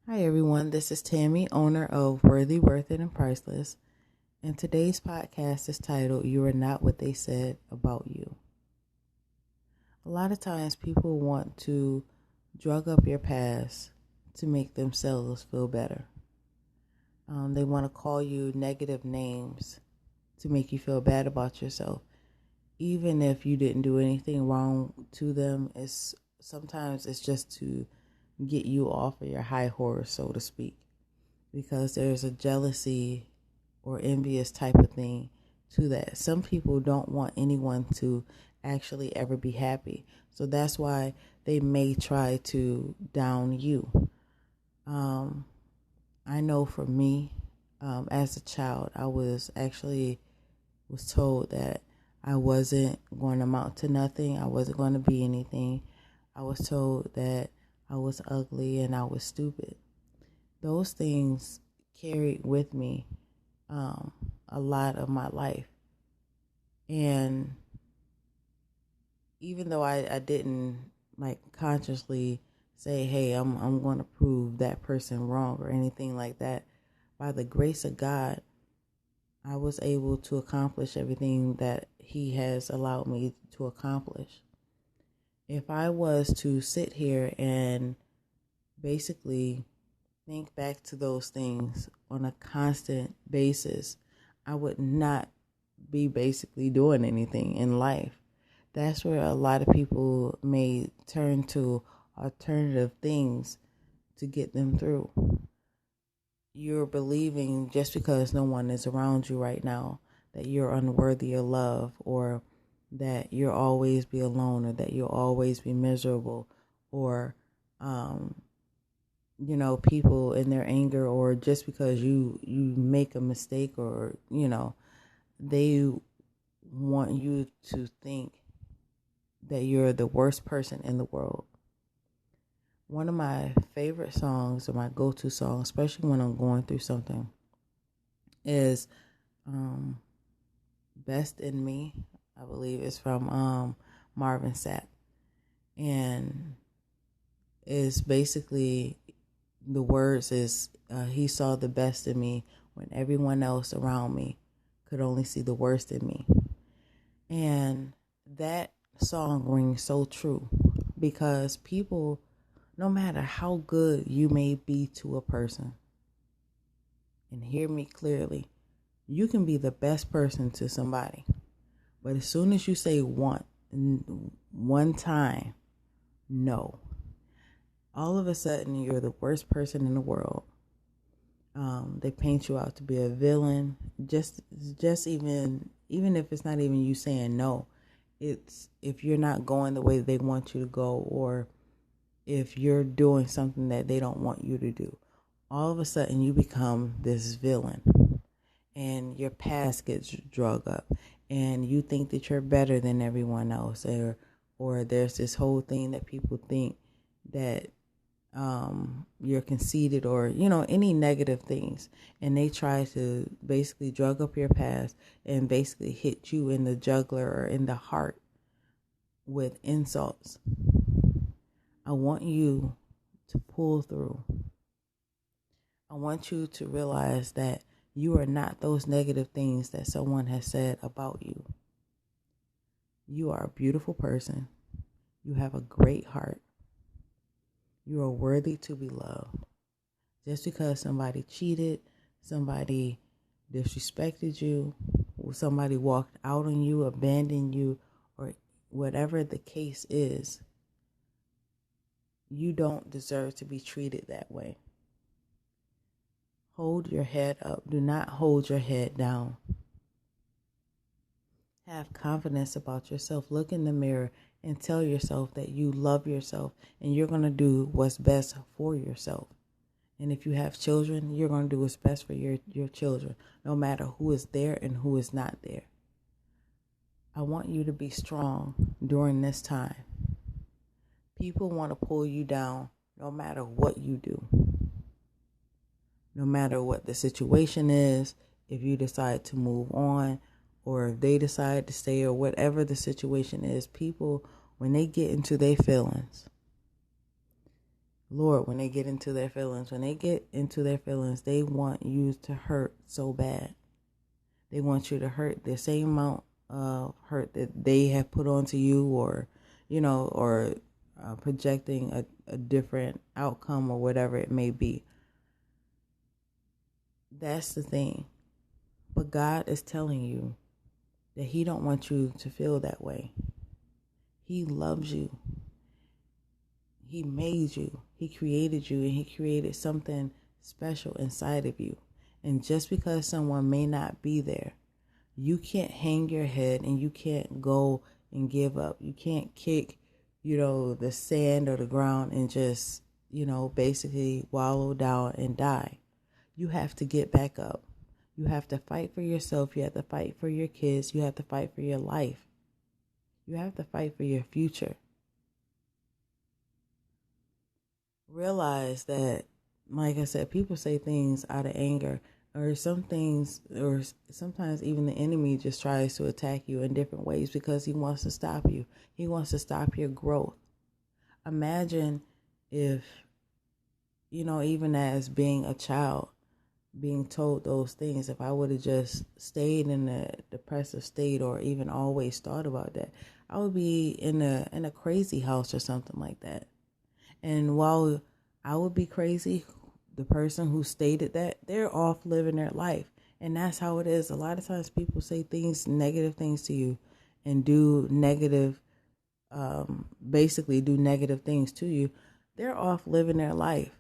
Hi everyone, this is Tammy, owner of Worthyworthitpriceless, and today's podcast is titled You Are Not What They Said About You. A lot of times people want to drug up your past to make themselves feel better. They want to call you negative names to make you feel bad about yourself. Even if you didn't do anything wrong to them, sometimes it's just to get you off of your high horse, so to speak, because there's a jealousy or envious type of thing to that. Some people don't want anyone to actually ever be happy, so that's why they may try to down you. I know for me, as a child, I was told that I wasn't going to amount to nothing. I wasn't going to be anything. I was told that I was ugly and I was stupid. Those things carried with me a lot of my life. And even though I didn't consciously say, hey, I'm going to prove that person wrong or anything like that, by the grace of God, I was able to accomplish everything that He has allowed me to accomplish. If I was to sit here and basically think back to those things on a constant basis, I would not be basically doing anything in life. That's where a lot of people may turn to alternative things to get them through. You're believing just because no one is around you right now that you're unworthy of love, or that you'll always be alone, or that you'll always be miserable, or people in their anger, or just because you make a mistake, or they want you to think that you're the worst person in the world. One of my favorite songs, or my go-to song, especially when I'm going through something, is Best in Me. I believe it's from Marvin Sapp, and is basically, the words is, he saw the best in me when everyone else around me could only see the worst in me. And that song rings so true, because people, no matter how good you may be to a person, and hear me clearly, you can be the best person to somebody, but as soon as you say one time no, all of a sudden you're the worst person in the world. They paint you out to be a villain. Just even if it's not even you saying no, it's if you're not going the way they want you to go, or if you're doing something that they don't want you to do, all of a sudden you become this villain, and your past gets drug up, and you think that you're better than everyone else, or there's this whole thing that people think that you're conceited, or any negative things, and they try to basically drug up your past and basically hit you in the jugular or in the heart with insults. I want you to pull through. I want you to realize that you are not those negative things that someone has said about you. You are a beautiful person. You have a great heart. You are worthy to be loved. Just because somebody cheated, somebody disrespected you, somebody walked out on you, abandoned you, or whatever the case is, you don't deserve to be treated that way. Hold your head up. Do not hold your head down. Have confidence about yourself. Look in the mirror and tell yourself that you love yourself, and you're going to do what's best for yourself. And if you have children, you're going to do what's best for your children, no matter who is there and who is not there. I want you to be strong during this time. People want to pull you down no matter what you do. No matter what the situation is, if you decide to move on, or if they decide to stay, or whatever the situation is, people, when they get into their feelings, Lord, when they get into their feelings, they want you to hurt so bad. They want you to hurt the same amount of hurt that they have put onto you, or, projecting a different outcome or whatever it may be. That's the thing. But God is telling you that He don't want you to feel that way. He loves you. He made you. He created you, and He created something special inside of you. And just because someone may not be there, you can't hang your head and you can't go and give up. You can't kick, the sand or the ground and just, basically wallow down and die. You have to get back up. You have to fight for yourself. You have to fight for your kids. You have to fight for your life. You have to fight for your future. Realize that, like I said, people say things out of anger, or sometimes even the enemy just tries to attack you in different ways because he wants to stop you. He wants to stop your growth. Imagine if, even as being a child, being told those things, if I would have just stayed in a depressive state or even always thought about that, I would be in a crazy house or something like that. And while I would be crazy, the person who stated that, they're off living their life. And that's how it is. A lot of times people say negative things to you, and do negative things to you. They're off living their life.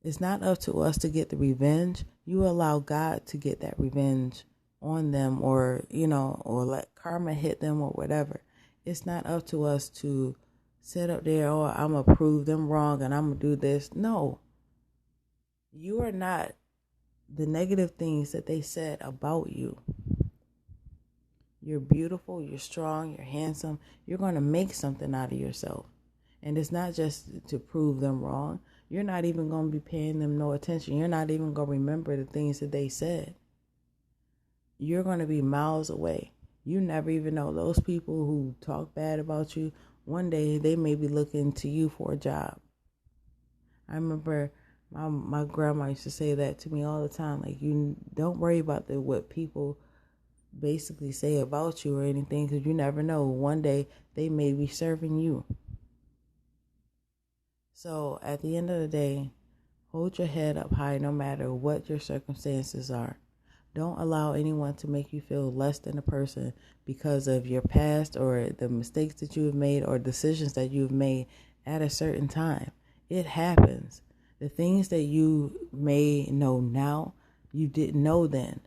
It's not up to us to get the revenge. You allow God to get that revenge on them, or let karma hit them or whatever. It's not up to us to sit up there, I'm going to prove them wrong and I'm going to do this. No. You are not the negative things that they said about you. You're beautiful, you're strong, you're handsome. You're going to make something out of yourself. And it's not just to prove them wrong. You're not even going to be paying them no attention. You're not even going to remember the things that they said. You're going to be miles away. You never even know. Those people who talk bad about you, one day they may be looking to you for a job. I remember my grandma used to say that to me all the time. Like, you don't worry about what people basically say about you or anything, because you never know. One day they may be serving you. So at the end of the day, hold your head up high no matter what your circumstances are. Don't allow anyone to make you feel less than a person because of your past or the mistakes that you have made or decisions that you've made at a certain time. It happens. The things that you may know now, you didn't know then.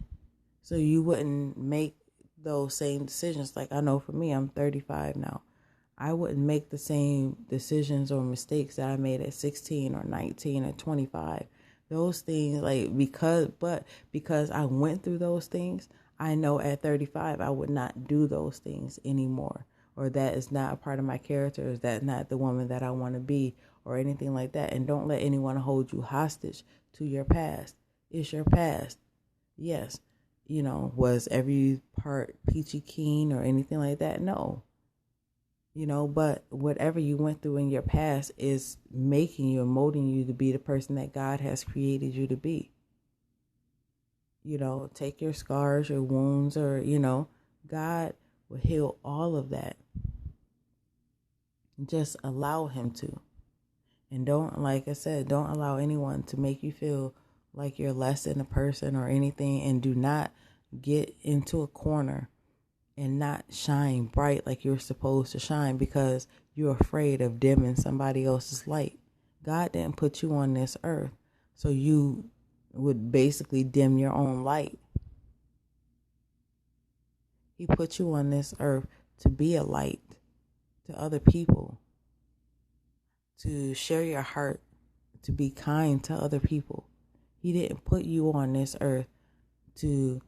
So you wouldn't make those same decisions. Like, I know for me, I'm 35 now. I wouldn't make the same decisions or mistakes that I made at 16 or 19 or 25. Those things, because I went through those things, I know at 35 I would not do those things anymore. Or that is not a part of my character. Or that's not the woman that I want to be, or anything like that. And don't let anyone hold you hostage to your past. It's your past. Yes. Was every part peachy keen or anything like that? No. But whatever you went through in your past is making you and molding you to be the person that God has created you to be. Take your scars, your wounds, or, God will heal all of that. Just allow Him to. And don't, like I said, don't allow anyone to make you feel like you're less than a person or anything. And do not get into a corner and not shine bright like you're supposed to shine because you're afraid of dimming somebody else's light. God didn't put you on this earth so you would basically dim your own light. He put you on this earth to be a light to other people, to share your heart, to be kind to other people. He didn't put you on this earth to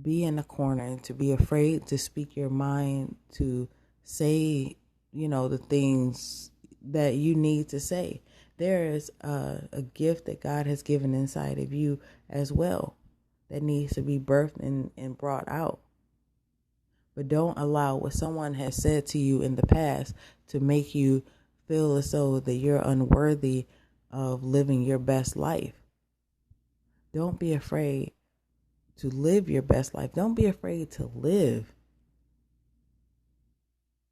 be in a corner and to be afraid to speak your mind, to say, the things that you need to say. There is a gift that God has given inside of you as well that needs to be birthed and brought out. But don't allow what someone has said to you in the past to make you feel as though that you're unworthy of living your best life. Don't be afraid to live your best life. Don't be afraid to live.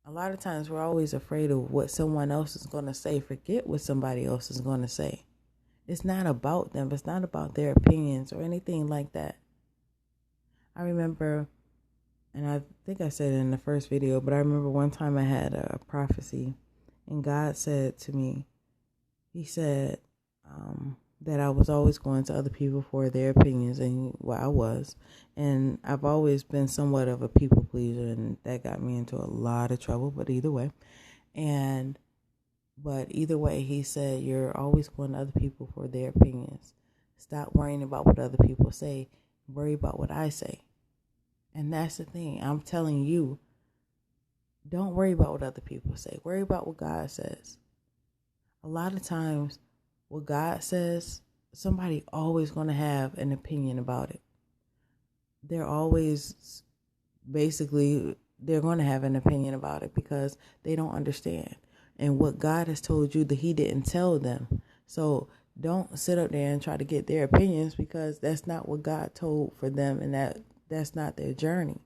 A lot of times we're always afraid of what someone else is going to say. Forget what somebody else is going to say. It's not about them. It's not about their opinions or anything like that. I remember, and I think I said it in the first video, but I remember one time I had a prophecy, and God said to me, He said that I was always going to other people for their opinions, and well, I was. And I've always been somewhat of a people pleaser, and that got me into a lot of trouble, but either way. But either way, he said, you're always going to other people for their opinions. Stop worrying about what other people say. Worry about what I say. And that's the thing. I'm telling you, don't worry about what other people say. Worry about what God says. A lot of times, what God says, somebody always going to have an opinion about it. They're always, basically, they're going to have an opinion about it because they don't understand. And what God has told you that He didn't tell them. So don't sit up there and try to get their opinions, because that's not what God told for them, and that's not their journey.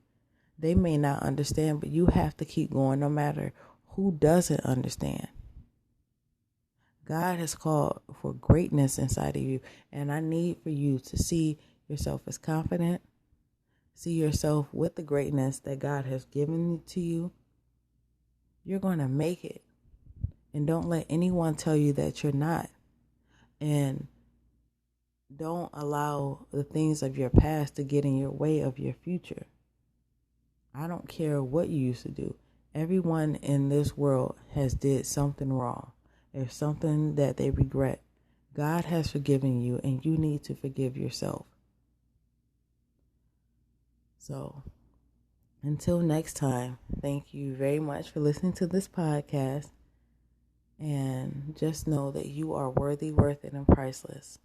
They may not understand, but you have to keep going no matter who doesn't understand. God has called for greatness inside of you, and I need for you to see yourself as confident. See yourself with the greatness that God has given to you. You're going to make it. And don't let anyone tell you that you're not. And don't allow the things of your past to get in your way of your future. I don't care what you used to do. Everyone in this world has did something wrong. There's something that they regret. God has forgiven you, and you need to forgive yourself. So, until next time, thank you very much for listening to this podcast. And just know that you are worthy, worth it, and priceless.